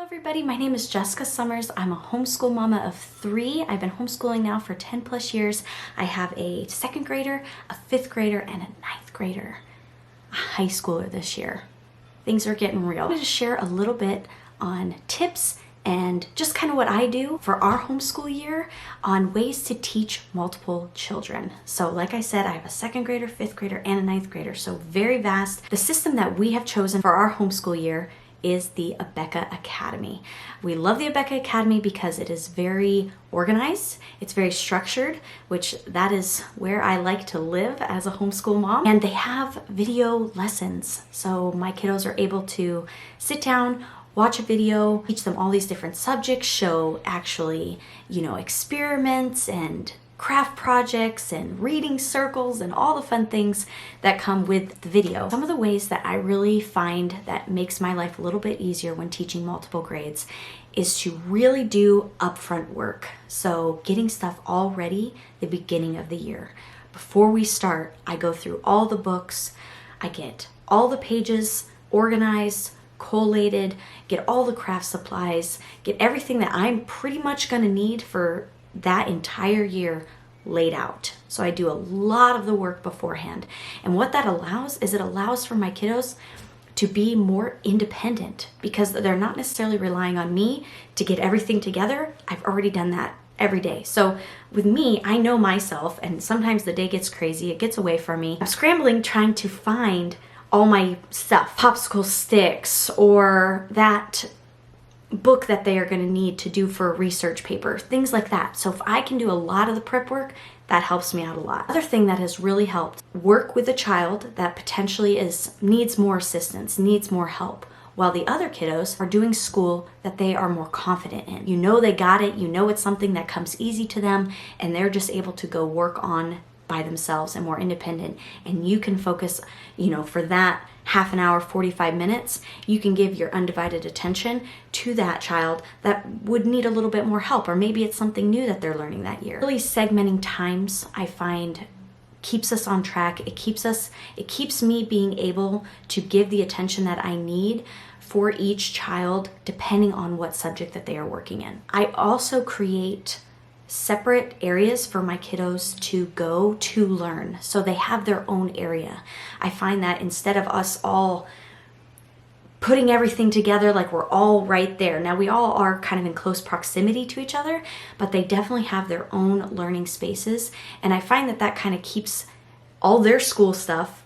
Everybody, my name is Jessica Summers. I'm a homeschool mama of 3. I've been homeschooling now for 10 plus years. I have a 2nd grader, a 5th grader, and a 9th grader, a high schooler this year. Things are getting real. I'm going to share a little bit on tips and just kind of what I do for our homeschool year on ways to teach multiple children. So like I said, I have a 2nd grader, 5th grader, and a 9th grader, so very vast. The system that we have chosen for our homeschool year is the Abeka Academy. We love the Abeka Academy because it is very organized, it's very structured, which that is where I like to live as a homeschool mom. And they have video lessons, so my kiddos are able to sit down, watch a video, teach them all these different subjects, show actually, experiments and craft projects and reading circles and all the fun things that come with the video. Some of the ways that I really find that makes my life a little bit easier when teaching multiple grades is to really do upfront work. So getting stuff all ready the beginning of the year. Before we start, I go through all the books, I get all the pages organized, collated, get all the craft supplies, get everything that I'm pretty much gonna need for that entire year laid out. So I do a lot of the work beforehand. And what that allows is it allows for my kiddos to be more independent because they're not necessarily relying on me to get everything together. I've already done that every day. So with me, I know myself, and sometimes the day gets crazy, it gets away from me. I'm scrambling trying to find all my stuff, popsicle sticks, or that book that they are going to need to do for a research paper, things like that. So if I can do a lot of the prep work, that helps me out a lot. Another thing that has really helped, work with a child that potentially needs more assistance, needs more help, while the other kiddos are doing school that they are more confident in. You know they got it, you know it's something that comes easy to them, and they're just able to go work on by themselves and more independent, and you can focus, for that half an hour, 45 minutes, you can give your undivided attention to that child that would need a little bit more help, or maybe it's something new that they're learning that year. Really segmenting times, I find, keeps us on track. It keeps me being able to give the attention that I need for each child depending on what subject that they are working in. I also create separate areas for my kiddos to go to learn, so they have their own area. I find that instead of us all putting everything together like we're all right there. Now we all are kind of in close proximity to each other, but they definitely have their own learning spaces, and I find that kind of keeps all their school stuff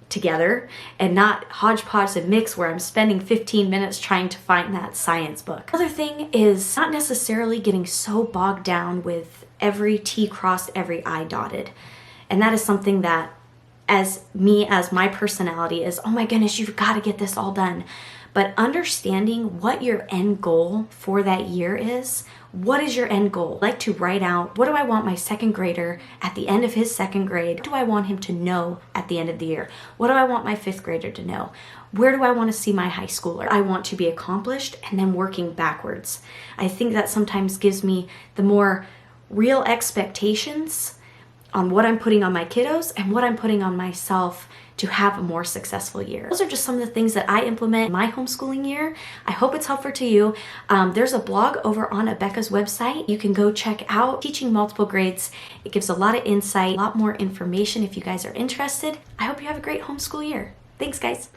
together and not hodgepodge and mix where I'm spending 15 minutes trying to find that science book. Another thing is not necessarily getting so bogged down with every T crossed, every I dotted. And that is something that as my personality is, oh my goodness, you've got to get this all done. But understanding what your end goal for that year is. What is your end goal? I like to write out, what do I want my 2nd grader at the end of his 2nd grade? What do I want him to know at the end of the year? What do I want my 5th grader to know? Where do I want to see my high schooler? I want to be accomplished, and then working backwards. I think that sometimes gives me the more real expectations on what I'm putting on my kiddos and what I'm putting on myself to have a more successful year. Those are just some of the things that I implement in my homeschooling year. I hope it's helpful to you. There's a blog over on Abeka's website. You can go check out Teaching Multiple Grades. It gives a lot of insight, a lot more information if you guys are interested. I hope you have a great homeschool year. Thanks, guys.